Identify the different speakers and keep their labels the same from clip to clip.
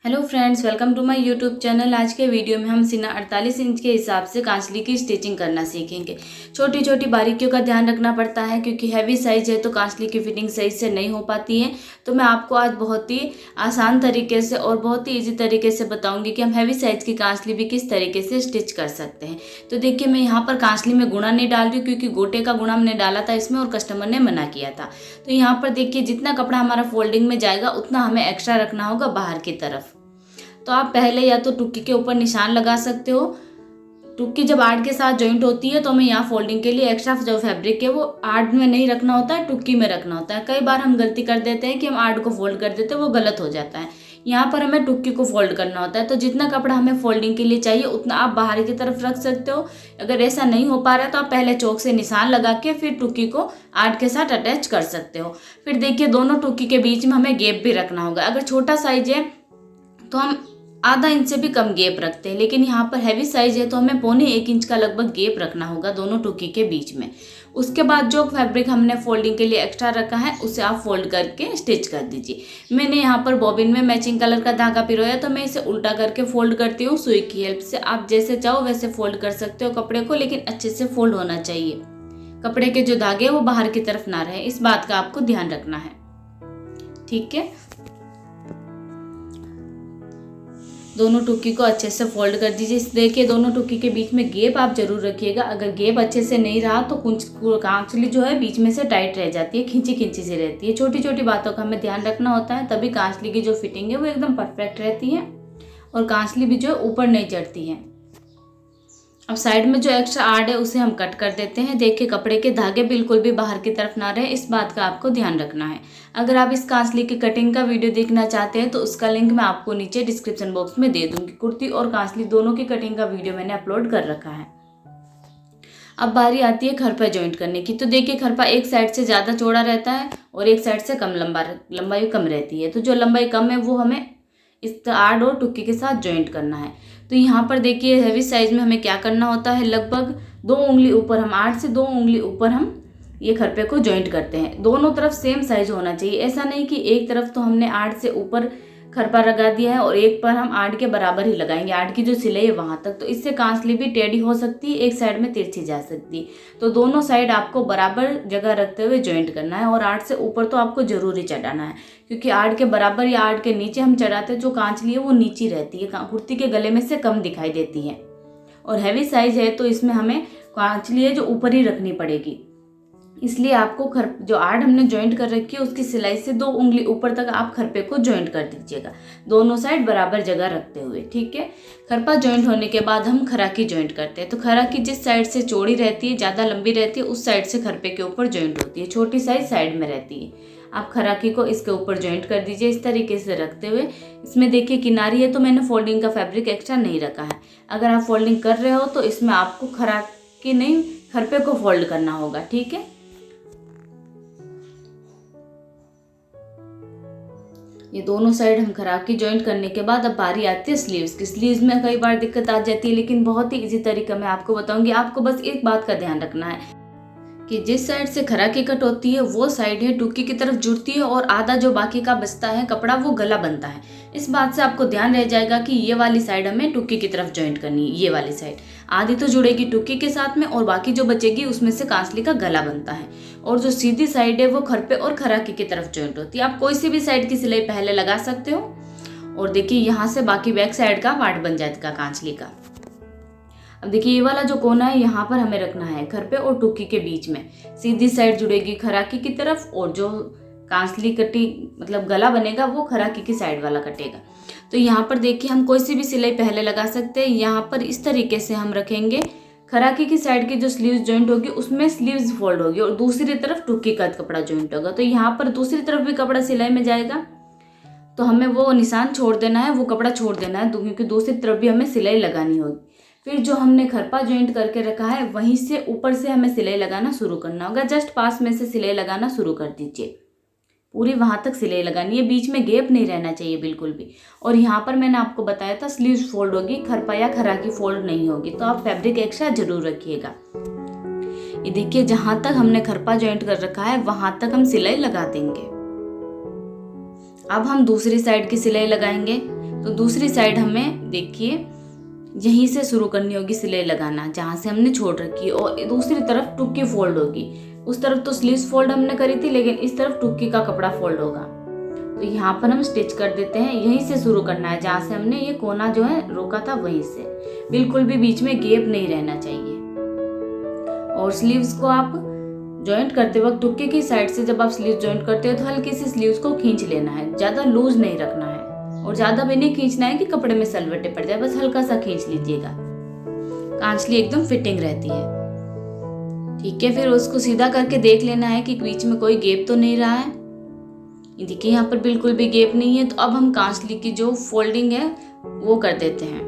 Speaker 1: Hello friends, welcome to my YouTube channel. आज के video में हम सीना 48 इंच के हिसाब से कांचली की स्टिचिंग करना सीखेंगे। छोटी छोटी बारीकियों का ध्यान रखना पड़ता है क्योंकि हैवी साइज है तो कांचली की फिटिंग सही से नहीं हो पाती है। तो मैं आपको आज बहुत ही आसान तरीके से और बहुत ही ईजी तरीके से बताऊंगी कि हम हैवी साइज की कांचली भी किस तरीके से स्टिच कर सकते हैं। तो देखिए, मैं यहाँ पर कांचली में गुणा नहीं डाल रही हूँ क्योंकि गोटे का गुणा हमने डाला था इसमें और कस्टमर ने मना किया था। तो यहाँ पर देखिए, जितना कपड़ा हमारा फोल्डिंग में जाएगा उतना हमें एक्स्ट्रा रखना होगा बाहर की तरफ। तो आप पहले या तो टुक्की के ऊपर निशान लगा सकते हो। टुक्की जब आर्ट के साथ जॉइंट होती है तो हमें यहाँ फोल्डिंग के लिए एक्स्ट्रा जो फैब्रिक है वो आर्ट में नहीं रखना होता है, टुक्की में रखना होता है। कई बार हम गलती कर देते हैं कि हम आर्ट को फोल्ड कर देते हैं, वो गलत हो जाता है। यहाँ पर हमें टुक्की को फोल्ड करना होता है। तो जितना कपड़ा हमें फोल्डिंग के लिए चाहिए उतना आप बाहर की तरफ रख सकते हो। अगर ऐसा नहीं हो पा रहा है तो आप पहले चौक से निशान लगा के फिर टुक्की को आर्ट के साथ अटैच कर सकते हो। फिर देखिए, दोनों टुक्की के बीच में हमें गैप भी रखना होगा। अगर छोटा साइज है तो हम आधा इंच से भी कम गैप रखते हैं, लेकिन यहाँ पर हैवी साइज है तो हमें 1.25 इंच का लगभग गैप रखना होगा दोनों टुकी के बीच में। उसके बाद जो फैब्रिक हमने फोल्डिंग के लिए एक्स्ट्रा रखा है उसे आप फोल्ड करके स्टिच कर दीजिए। मैंने यहाँ पर बॉबिन में मैचिंग कलर का धागा पिरोया तो मैं इसे उल्टा करके फोल्ड करती हूँ सुई की हेल्प से। आप जैसे चाहो वैसे फोल्ड कर सकते हो कपड़े को, लेकिन अच्छे से फोल्ड होना चाहिए। कपड़े के जो धागे वो बाहर की तरफ ना रहे, इस बात का आपको ध्यान रखना है। ठीक है, दोनों टुक्की को अच्छे से फोल्ड कर दीजिए। देखिए, दोनों टुक्की के बीच में गैप आप जरूर रखिएगा। अगर गैप अच्छे से नहीं रहा तो कांचली जो है बीच में से टाइट रह जाती है, खींची खींची सी रहती है। छोटी छोटी बातों का हमें ध्यान रखना होता है, तभी कांचली की जो फिटिंग है वो एकदम परफेक्ट रहती है और कांचली भी जो ऊपर नहीं चढ़ती है। अब साइड में जो एक्स्ट्रा आर्ट है उसे हम कट कर देते हैं। देखिए, कपड़े के धागे बिल्कुल भी बाहर की तरफ ना रहे, इस बात का आपको ध्यान रखना है। अगर आप इस कांचली की कटिंग का वीडियो देखना चाहते हैं तो उसका लिंक मैं आपको नीचे डिस्क्रिप्शन बॉक्स में दे दूंगी। कुर्ती और कांचली दोनों की कटिंग का वीडियो मैंने अपलोड कर रखा है। अब बारी आती है खरपा जॉइंट करने की। तो देखिए, खरपा एक साइड से ज़्यादा चौड़ा रहता है और एक साइड से कम लंबाई कम रहती है। तो जो लंबाई कम है वो हमें इस आर्ट और टुक्की के साथ जॉइंट करना है। तो यहाँ पर देखिए, हैवी साइज में हमें क्या करना होता है, लगभग 2 उंगली ऊपर हम आर्ट से 2 उंगली ऊपर हम ये खरपे को जॉइंट करते हैं। दोनों तरफ सेम साइज होना चाहिए। ऐसा नहीं कि एक तरफ तो हमने आर्ट से ऊपर खरपा लगा दिया है और एक पर हम आर्ट के बराबर ही लगाएंगे, आर्ट की जो सिलाई है वहां तक। तो इससे कांचली भी टेढ़ी हो सकती है, एक साइड में तिरछी जा सकती है। तो दोनों साइड आपको बराबर जगह रखते हुए जॉइंट करना है और आर्ट से ऊपर तो आपको जरूर ही चढ़ाना है, क्योंकि आर्ट के बराबर या आर्ट के नीचे हम चढ़ाते जो कांचली है वो नीची रहती है, कुर्ती के गले में से कम दिखाई देती है। और हैवी साइज है तो इसमें हमें कांचली है जो ऊपर ही रखनी पड़ेगी। इसलिए आपको जो आर्ट हमने जॉइंट कर रखी है उसकी सिलाई से 2 उंगली ऊपर तक आप खरपे को जॉइंट कर दीजिएगा, दोनों साइड बराबर जगह रखते हुए। ठीक है, खरपा जॉइंट होने के बाद हम खराकी जॉइंट करते हैं। तो खराकी जिस साइड से चौड़ी रहती है, ज़्यादा लंबी रहती है, उस साइड से खरपे के ऊपर जॉइंट होती है। छोटी साइड में रहती है। आप खराकी को इसके ऊपर जॉइंट कर दीजिए इस तरीके से रखते हुए। इसमें देखिए, किनारी है तो मैंने फोल्डिंग का फैब्रिक एक्स्ट्रा नहीं रखा है। अगर आप फोल्डिंग कर रहे हो तो इसमें आपको खराकी नहीं, खरपे को फोल्ड करना होगा। ठीक है, ये दोनों साइड हम खराकी जॉइंट करने के बाद अब बारी आती है स्लीव्स की। स्लीव्स में कई बार दिक्कत आ जाती है, लेकिन बहुत ही इजी तरीका मैं आपको बताऊंगी। आपको बस एक बात का ध्यान रखना है कि जिस साइड से खराकी कट होती है वो साइड है टुक्की की तरफ जुड़ती है और आधा जो बाकी का बचता है कपड़ा वो गला बनता है। इस बात से आपको ध्यान रह जाएगा कि ये वाली साइड हमें टुक्की की तरफ जॉइंट करनी है। ये वाली साइड आधी तो जुड़ेगी टुक्की के साथ में और बाकी जो बचेगी उसमें से कांचली का गला बनता है। और जो सीधी साइड है वो खरपे और खराकी की तरफ जॉइंट होती है। आप कोई सी भी साइड की सिलाई पहले लगा सकते हो। और देखिए, यहाँ से बाकी बैक साइड का पार्ट बन जाएगा कांचली का। अब देखिए, ये वाला जो कोना है यहाँ पर हमें रखना है खरपे और टुक्की के बीच में। सीधी साइड जुड़ेगी खराकी की तरफ और जो कांचली कटी मतलब गला बनेगा वो खराकी की साइड वाला कटेगा। तो यहाँ पर देखिए, हम कोई सी भी सिलाई पहले लगा सकते हैं। यहाँ पर इस तरीके से हम रखेंगे। खराकी की साइड की जो स्लीव्स जॉइंट होगी उसमें स्लीव्स फोल्ड होगी और दूसरी तरफ टुक्की का कपड़ा जॉइंट होगा। तो यहाँ पर दूसरी तरफ भी कपड़ा सिलाई में जाएगा तो हमें वो निशान छोड़ देना है, वो कपड़ा छोड़ देना है, क्योंकि दूसरी तरफ भी हमें सिलाई लगानी होगी। फिर जो हमने खरपा जॉइंट करके रखा है वहीं से ऊपर से हमें सिलाई लगाना शुरू करना होगा। जस्ट पास में से सिलाई लगाना शुरू कर दीजिए, पूरी वहां तक सिलाई लगानी है, बीच में गैप नहीं रहना चाहिए बिल्कुल भी। और यहाँ पर मैंने आपको बताया था स्लीव्स फोल्ड होगी, खरपा या खराकी फोल्ड नहीं होगी। तो आप फैब्रिक एक्स्ट्रा जरूर रखिएगा। ये देखिए, जहां तक हमने खरपा जॉइंट कर रखा है वहां तक हम सिलाई लगा देंगे। अब हम दूसरी साइड की सिलाई लगाएंगे। तो दूसरी साइड हमें देखिए यहीं से शुरू करनी होगी सिलाई लगाना, जहाँ से हमने छोड़ रखी है, और दूसरी तरफ टुक्की फोल्ड होगी। उस तरफ तो स्लीव्स फोल्ड हमने करी थी, लेकिन इस तरफ टुक्की का कपड़ा फोल्ड होगा। तो यहाँ पर हम स्टिच कर देते हैं, यहीं से शुरू करना है, जहाँ से हमने ये कोना जो है रोका था वहीं से। बिल्कुल भी बीच में गैप नहीं रहना चाहिए। और स्लीव्स को आप जॉइंट करते वक्त टुक्की की साइड से जब आप स्लीव जॉइंट करते हो तो हल्की सी स्लीव्स को खींच लेना है, ज़्यादा लूज नहीं रखना है और ज़्यादा भी नहीं खींचना है कि कपड़े में सलवटें पड़ जाए, बस हल्का सा खींच लीजिएगा। कांचली एकदम फिटिंग रहती है। ठीक है, फिर उसको सीधा करके देख लेना है कि बीच में कोई गैप तो नहीं रहा है। देखिए यहाँ पर बिल्कुल भी गैप नहीं है। तो अब हम कांचली की जो फोल्डिंग है वो कर देते हैं।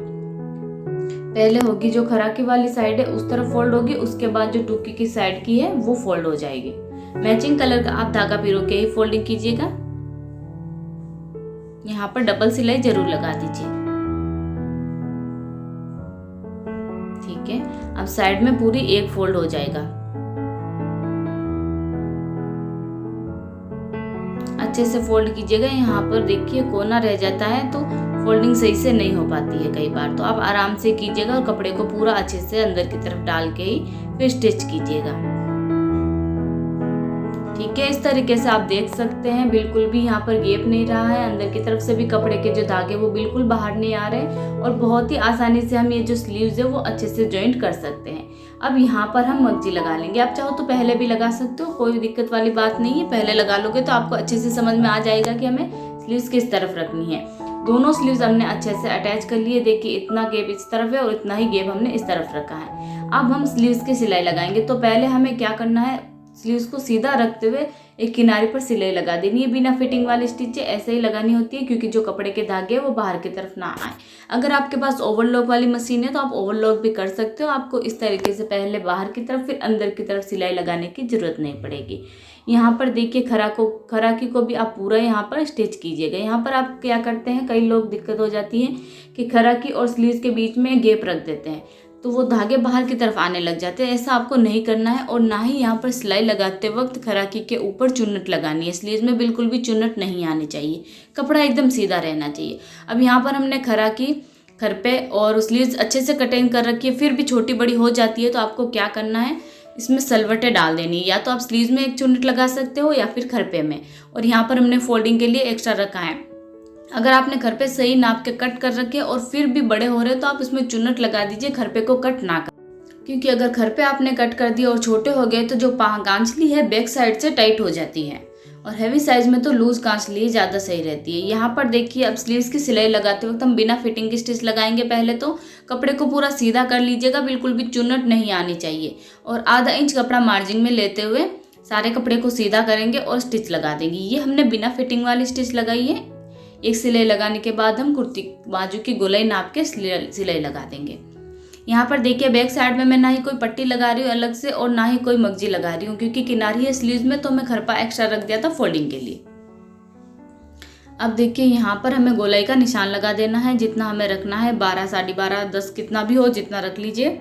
Speaker 1: पहले होगी जो खराकी वाली साइड है उस तरफ फोल्ड होगी, उसके बाद जो टुक्की की साइड की है वो फोल्ड हो जाएगी। मैचिंग कलर का आप धागा पिरो के ही फोल्डिंग कीजिएगा। यहाँ पर डबल सिलाई जरूर लगा दीजिए। ठीक है, अब साइड में पूरी एक फोल्ड हो जाएगा। अच्छे से फोल्ड कीजिएगा। यहाँ पर देखिए कोना रह जाता है तो फोल्डिंग सही से नहीं हो पाती है कई बार, तो आप आराम से कीजिएगा और कपड़े को पूरा अच्छे से अंदर की तरफ डाल के ही फिर स्टिच कीजिएगा। ठीक है, इस तरीके से आप देख सकते हैं बिल्कुल भी यहाँ पर गैप नहीं रहा है। अंदर की तरफ से भी कपड़े के जो धागे वो बिल्कुल बाहर नहीं आ रहे और बहुत ही आसानी से हम ये जो स्लीव्स है वो अच्छे से जॉइंट कर सकते हैं। अब यहाँ पर हम मगजी लगा लेंगे। आप चाहो तो पहले भी लगा सकते हो, कोई दिक्कत वाली बात नहीं है। पहले लगा लोगे तो आपको अच्छे से समझ में आ जाएगा कि हमें स्लीव्स किस तरफ रखनी है। दोनों स्लीव्स हमने अच्छे से अटैच कर लिए। देखिए इतना गैप इस तरफ है और इतना ही गैप हमने इस तरफ रखा है। अब हम स्लीव्स की सिलाई लगाएंगे। तो पहले हमें क्या करना है, स्लीव्स को सीधा रखते हुए एक किनारे पर सिलाई लगा देनी है। बिना फिटिंग वाली स्टिच ऐसे ही लगानी होती है, क्योंकि जो कपड़े के धागे हैं वो बाहर की तरफ ना आए। अगर आपके पास ओवरलॉक वाली मशीन है तो आप ओवरलॉक भी कर सकते हो। आपको इस तरीके से पहले बाहर की तरफ फिर अंदर की तरफ सिलाई लगाने की जरूरत नहीं पड़ेगी। यहाँ पर देखिए खराकी को भी आप पूरा यहाँ पर स्टिच कीजिएगा। यहाँ पर आप क्या करते हैं, कई लोग दिक्कत हो जाती है कि खराकी और स्लीव्स के बीच में गैप रख देते हैं तो वो धागे बाहर की तरफ आने लग जाते हैं। ऐसा आपको नहीं करना है। और ना ही यहाँ पर सिलाई लगाते वक्त खराकी के ऊपर चुन्नट लगानी है। स्लीव्स में बिल्कुल भी चुन्नट नहीं आनी चाहिए, कपड़ा एकदम सीधा रहना चाहिए। अब यहाँ पर हमने खराकी खरपे और स्लीव्स अच्छे से कटिंग कर रखी है, फिर भी छोटी बड़ी हो जाती है तो आपको क्या करना है, इसमें सलवटें डाल देनी है। या तो आप स्लीव्स में एक चुन्नट लगा सकते हो या फिर खरपे में। और यहाँ पर हमने फोल्डिंग के लिए एक्स्ट्रा रखा है। अगर आपने खरपे सही नाप के कट कर रखे और फिर भी बड़े हो रहे तो आप इसमें चुन्नट लगा दीजिए, खरपे को कट ना कर, क्योंकि अगर खरपे आपने कट कर दिए और छोटे हो गए तो जो कांचली है बैक साइड से टाइट हो जाती है और हैवी साइज में तो लूज कांचली ज़्यादा सही रहती है। यहाँ पर देखिए अब स्लीव्स की सिलाई लगाते वक्त हम बिना फिटिंग की स्टिच लगाएंगे। पहले तो कपड़े को पूरा सीधा कर लीजिएगा, बिल्कुल भी चुन्नट नहीं आनी चाहिए। और आधा इंच कपड़ा मार्जिन में लेते हुए सारे कपड़े को सीधा करेंगे और स्टिच लगा देंगे। ये हमने बिना फिटिंग वाली स्टिच लगाई है। एक सिलाई लगाने के बाद हम कुर्ती बाजू की गोलाई नाप के सिलाई लगा देंगे। यहाँ पर देखिए बैक साइड में मैं ना ही कोई पट्टी लगा रही हूँ अलग से और ना ही कोई मगजी लगा रही हूँ, क्योंकि किनारी है स्लीव्स में तो मैं खरपा एक्स्ट्रा रख दिया था फोल्डिंग के लिए। अब देखिए यहाँ पर हमें गोलाई का निशान लगा देना है, जितना हमें रखना है 12, 12.5, 10 कितना भी हो जितना रख लीजिए।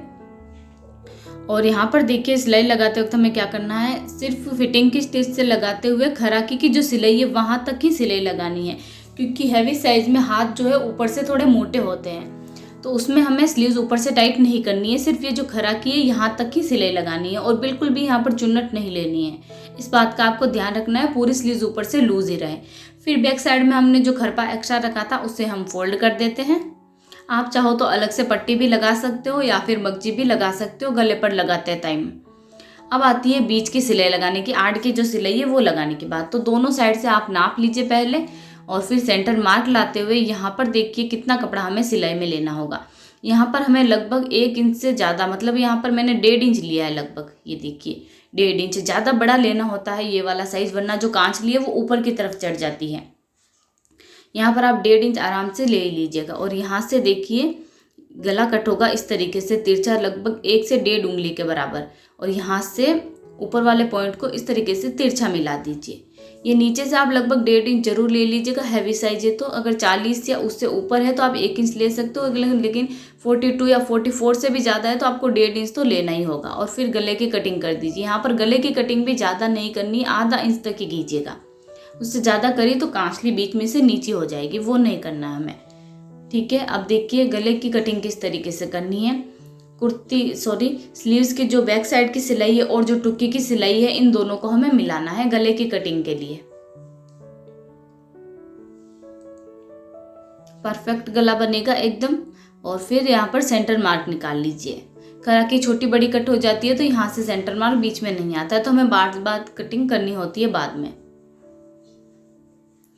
Speaker 1: और यहाँ पर देखिए सिलाई लगाते वक्त हमें क्या करना है, सिर्फ फिटिंग की स्टिच से लगाते हुए खराकी की जो सिलाई है वहाँ तक ही सिलाई लगानी है, क्योंकि हैवी साइज में हाथ जो है ऊपर से थोड़े मोटे होते हैं तो उसमें हमें स्लीव्स ऊपर से टाइट नहीं करनी है। सिर्फ ये जो खराकी है यहाँ तक ही सिलाई लगानी है और बिल्कुल भी यहाँ पर चुन्नट नहीं लेनी है। इस बात का आपको ध्यान रखना है, पूरी स्लीव्स ऊपर से लूज ही रहे। फिर बैक साइड में हमने जो खरपा एक्स्ट्रा रखा था उसे हम फोल्ड कर देते हैं। आप चाहो तो अलग से पट्टी भी लगा सकते हो या फिर मगजी भी लगा सकते हो गले पर लगाते टाइम। अब आती है बीच की सिलाई लगाने की, आड़ की जो सिलाई है वो लगाने के बाद। तो दोनों साइड से आप नाप लीजिए पहले और फिर सेंटर मार्क लाते हुए यहाँ पर देखिए कितना कपड़ा हमें सिलाई में लेना होगा। यहाँ पर हमें लगभग 1 इंच से ज़्यादा, मतलब यहाँ पर मैंने 1.5 इंच लिया है लगभग। ये देखिए 1.5 इंच, ज़्यादा बड़ा लेना होता है ये वाला साइज़, वरना जो कांच ली है वो ऊपर की तरफ चढ़ जाती है। यहाँ पर आप 1.5 इंच आराम से ले लीजिएगा। और यहाँ से देखिए गला कट होगा इस तरीके से तिरछा, लगभग 1 से 1.5 उंगली के बराबर। और यहाँ से ऊपर वाले पॉइंट को इस तरीके से तिरछा मिला दीजिए। ये नीचे से आप लगभग 1.5 इंच जरूर ले लीजिएगा, हैवी साइज है तो। अगर 40 या उससे ऊपर है तो आप 1 इंच ले सकते हो, लेकिन 42 या 44 से भी ज़्यादा है तो आपको 1.5 इंच तो लेना ही होगा। और फिर गले की कटिंग कर दीजिए। यहाँ पर गले की कटिंग भी ज़्यादा नहीं करनी, आधा इंच तक ही कीजिएगा। उससे ज़्यादा करी तो कांचली बीच में से नीचे हो जाएगी, वो नहीं करना है हमें। ठीक है, अब देखिए गले की कटिंग किस तरीके से करनी है। स्लीव्स की जो बैक साइड की सिलाई है और जो टुक्की की सिलाई है, इन दोनों को हमें मिलाना है गले की कटिंग के लिए। परफेक्ट गला बनेगा एकदम। और फिर यहाँ पर सेंटर मार्क निकाल लीजिए। करा की छोटी बड़ी कट हो जाती है तो यहाँ से सेंटर मार्क बीच में नहीं आता है, तो हमें बार बार कटिंग करनी होती है बाद में।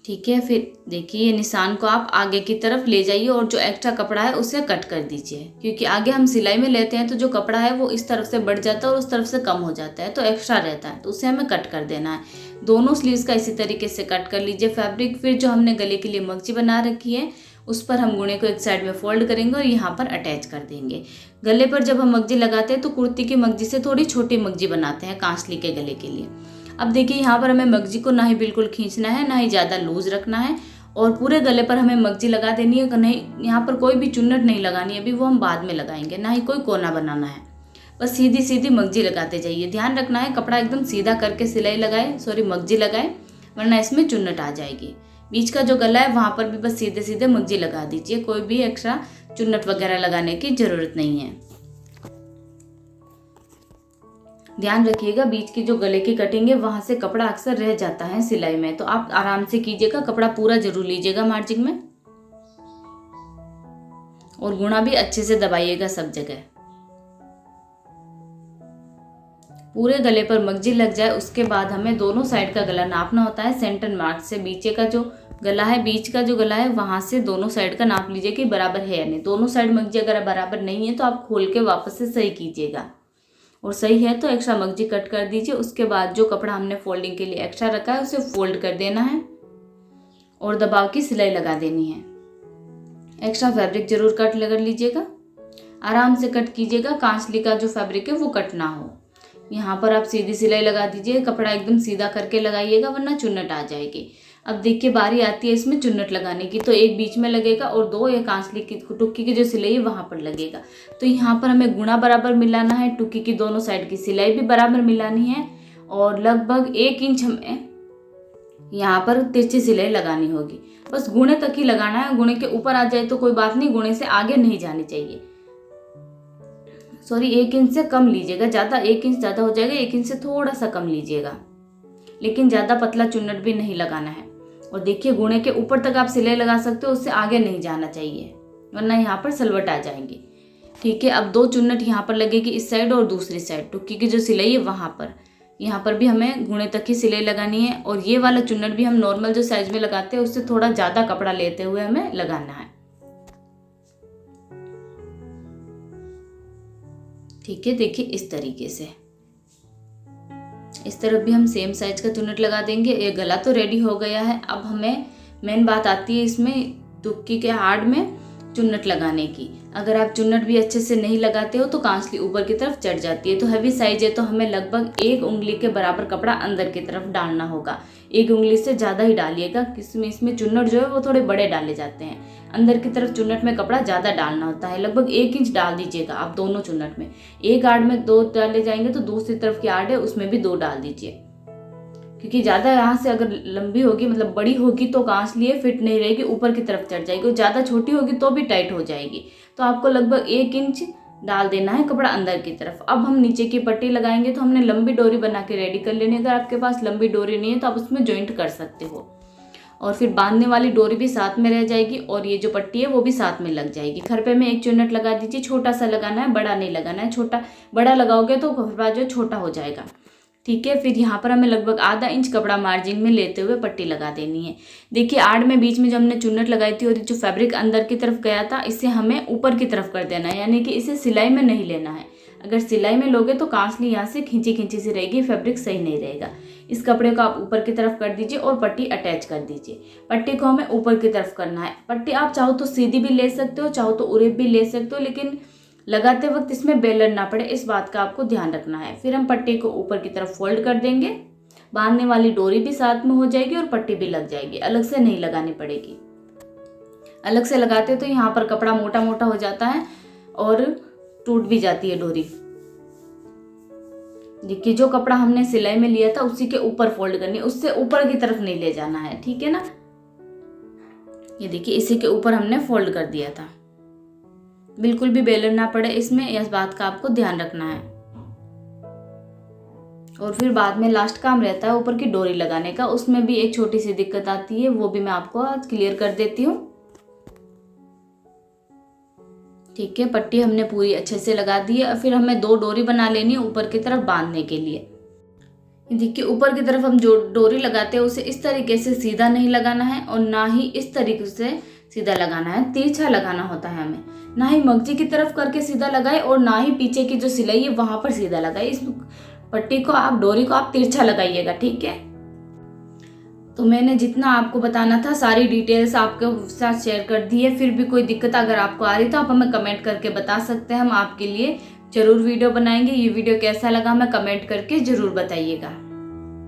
Speaker 1: ठीक है, फिर देखिए ये निशान को आप आगे की तरफ ले जाइए और जो एक्स्ट्रा कपड़ा है उसे कट कर दीजिए, क्योंकि आगे हम सिलाई में लेते हैं तो जो कपड़ा है वो इस तरफ से बढ़ जाता है और उस तरफ से कम हो जाता है, तो एक्स्ट्रा रहता है, तो उसे हमें कट कर देना है। दोनों स्लीव्स का इसी तरीके से कट कर लीजिए फैब्रिक। फिर जो हमने गले के लिए मगजी बना रखी है उस पर हम गुणे को एक साइड में फोल्ड करेंगे और यहाँ पर अटैच कर देंगे। गले पर जब हम मगजी लगाते हैं तो कुर्ती की मगजी से थोड़ी छोटी मगजी बनाते हैं कांसली के गले के लिए। अब देखिए यहाँ पर हमें मगजी को ना ही बिल्कुल खींचना है ना ही ज़्यादा लूज रखना है, और पूरे गले पर हमें मगजी लगा देनी है। नहीं, यहाँ पर कोई भी चुन्नट नहीं लगानी है, अभी वो हम बाद में लगाएंगे। ना ही कोई कोना बनाना है, बस सीधी सीधी मगजी लगाते जाइए। ध्यान रखना है कपड़ा एकदम सीधा करके सिलाई लगाए, मगजी लगाए, वरना इसमें चुन्नट आ जाएगी। बीच का जो गला है वहाँ पर भी बस सीधे सीधे मगजी लगा दीजिए, कोई भी एक्स्ट्रा चुन्नट वगैरह लगाने की ज़रूरत नहीं है। ध्यान रखिएगा बीच की जो गले की कटिंग है वहाँ से कपड़ा अक्सर रह जाता है सिलाई में, तो आप आराम से कीजिएगा, कपड़ा पूरा जरूर लीजिएगा मार्जिन में, और गुणा भी अच्छे से दबाइएगा सब जगह। पूरे गले पर मगजी लग जाए उसके बाद हमें दोनों साइड का गला नापना होता है सेंटर मार्क से। बीच का जो गला है वहाँ से दोनों साइड का नाप लीजिए कि बराबर है या नहीं। दोनों साइड मगजी अगर बराबर नहीं है तो आप खोल के वापस से सही कीजिएगा, और सही है तो एक्स्ट्रा मगजी कट कर दीजिए। उसके बाद जो कपड़ा हमने फोल्डिंग के लिए एक्स्ट्रा रखा है उसे फोल्ड कर देना है और दबाव की सिलाई लगा देनी है। एक्स्ट्रा फैब्रिक जरूर कट लगा लीजिएगा, आराम से कट कीजिएगा, कांचली का जो फैब्रिक है वो कट ना हो। यहाँ पर आप सीधी सिलाई लगा दीजिए, कपड़ा एकदम सीधा करके लगाइएगा वरना चुन्नट आ जाएगी। अब देखिए बारी आती है इसमें चुन्नट लगाने की, तो एक बीच में लगेगा और दो ये कांचली की टुक्की की जो सिलाई है वहाँ पर लगेगा। तो यहाँ पर हमें गुणा बराबर मिलाना है, टुक्की की दोनों साइड की सिलाई भी बराबर मिलानी है, और लगभग 1 इंच हमें यहाँ पर तिरछी सिलाई लगानी होगी। बस गुणे तक ही लगाना है, गुणे के ऊपर आ जाए तो कोई बात नहीं, गुणे से आगे नहीं जानी चाहिए। 1 इंच से कम लीजिएगा, ज़्यादा 1 इंच ज़्यादा हो जाएगा, 1 इंच से थोड़ा सा कम लीजिएगा, लेकिन ज़्यादा पतला चुन्नट भी नहीं लगाना है। और देखिए गुणे के ऊपर तक आप सिलाई लगा सकते हो, उससे आगे नहीं जाना चाहिए वरना यहाँ पर सलवट आ जाएंगी। ठीक है, अब 2 चुन्नट यहाँ पर लगेगी इस साइड और दूसरी साइड, टुक्की की जो सिलाई है वहाँ पर। यहाँ पर भी हमें गुणे तक ही सिलाई लगानी है, और ये वाला चुन्नट भी हम नॉर्मल जो साइज में लगाते हैं उससे थोड़ा ज़्यादा कपड़ा लेते हुए हमें लगाना है। ठीक है, देखिए इस तरीके से, इस तरफ भी हम सेम साइज का चुन्नट लगा देंगे। ये गला तो रेडी हो गया है। अब हमें मेन बात आती है इसमें टुक्की के हार्ड में चुन्नट लगाने की। अगर आप चुन्नट भी अच्छे से नहीं लगाते हो तो कांसली ऊपर की तरफ चढ़ जाती है। तो हैवी साइज है तो हमें लगभग 1 उंगली के बराबर कपड़ा अंदर की तरफ डालना होगा। 1 उंगली से ज़्यादा ही डालिएगा, इसमें चुन्नट जो है वो थोड़े बड़े डाले जाते हैं। अंदर की तरफ चुन्नट में कपड़ा ज़्यादा डालना होता है, लगभग 1 इंच डाल दीजिएगा आप दोनों चुन्नट में। एक आड़ में 2 डाले जाएंगे तो दूसरी तरफ की आड़ है उसमें भी 2 डाल दीजिए, क्योंकि ज़्यादा यहाँ से अगर लंबी होगी मतलब बड़ी होगी तो कांसली है फिट नहीं रहेगी, ऊपर की तरफ चढ़ जाएगी, और ज़्यादा छोटी होगी तो भी टाइट हो जाएगी। तो आपको लगभग 1 इंच डाल देना है कपड़ा अंदर की तरफ। अब हम नीचे की पट्टी लगाएंगे तो हमने लंबी डोरी बना के रेडी कर लेनी है। अगर आपके पास लंबी डोरी नहीं है तो आप उसमें जॉइंट कर सकते हो, और फिर बांधने वाली डोरी भी साथ में रह जाएगी और ये जो पट्टी है वो भी साथ में लग जाएगी। खरपे में 1 चुन्नट लगा दीजिए, छोटा सा लगाना है, बड़ा नहीं लगाना है। बड़ा लगाओगे तो खरपा जो छोटा हो जाएगा। ठीक है, फिर यहाँ पर हमें लगभग आधा इंच कपड़ा मार्जिन में लेते हुए पट्टी लगा देनी है। देखिए आड़ में बीच में जो हमने चुन्नट लगाई थी और जो फैब्रिक अंदर की तरफ गया था इसे हमें ऊपर की तरफ कर देना है, यानी कि इसे सिलाई में नहीं लेना है। अगर सिलाई में लोगे तो कांसली यहाँ से खींची खींची सी रहेगी, फैब्रिक सही नहीं रहेगा। इस कपड़े को आप ऊपर की तरफ कर दीजिए और पट्टी अटैच कर दीजिए। पट्टी को हमें ऊपर की तरफ करना है। पट्टी आप चाहो तो सीधी भी ले सकते हो, चाहो तो उरेब भी ले सकते हो, लेकिन लगाते वक्त इसमें बेलन ना पड़े, इस बात का आपको ध्यान रखना है। फिर हम पट्टी को ऊपर की तरफ फोल्ड कर देंगे, बांधने वाली डोरी भी साथ में हो जाएगी और पट्टी भी लग जाएगी, अलग से नहीं लगानी पड़ेगी। अलग से लगाते तो यहाँ पर कपड़ा मोटा मोटा हो जाता है और टूट भी जाती है डोरी। देखिए जो कपड़ा हमने सिलाई में लिया था उसी के ऊपर फोल्ड करनी है, उससे ऊपर की तरफ नहीं ले जाना है। ठीक है ना, ये देखिए इसी के ऊपर हमने फोल्ड कर दिया था। बिल्कुल भी बेलन ना पड़े इसमें, इस बात का आपको ध्यान रखना है। और फिर बाद में लास्ट काम रहता है ऊपर की डोरी लगाने का, उसमें भी एक छोटी सी दिक्कत आती है, वो भी मैं आपको आज क्लियर कर देती हूँ। ठीक है, पट्टी हमने पूरी अच्छे से लगा दी है। फिर हमें 2 डोरी बना लेनी है ऊपर की तरफ बांधने के लिए। देखिए ऊपर की तरफ हम जो डोरी लगाते हैं उसे इस तरीके से सीधा नहीं लगाना है और ना ही इस तरीके से सीधा लगाना है, तिरछा लगाना होता है हमें। ना ही मगजी की तरफ करके सीधा लगाए और ना ही पीछे की जो सिलाई है वहां पर सीधा लगाए। इस पट्टी को आप, डोरी को आप तिरछा लगाइएगा। ठीक है, तो मैंने जितना आपको बताना था सारी डिटेल्स आपके साथ शेयर कर दी है। फिर भी कोई दिक्कत अगर आपको आ रही तो आप हमें कमेंट करके बता सकते हैं, हम आपके लिए जरूर वीडियो बनाएंगे। ये वीडियो कैसा लगा हमें कमेंट करके जरूर बताइएगा।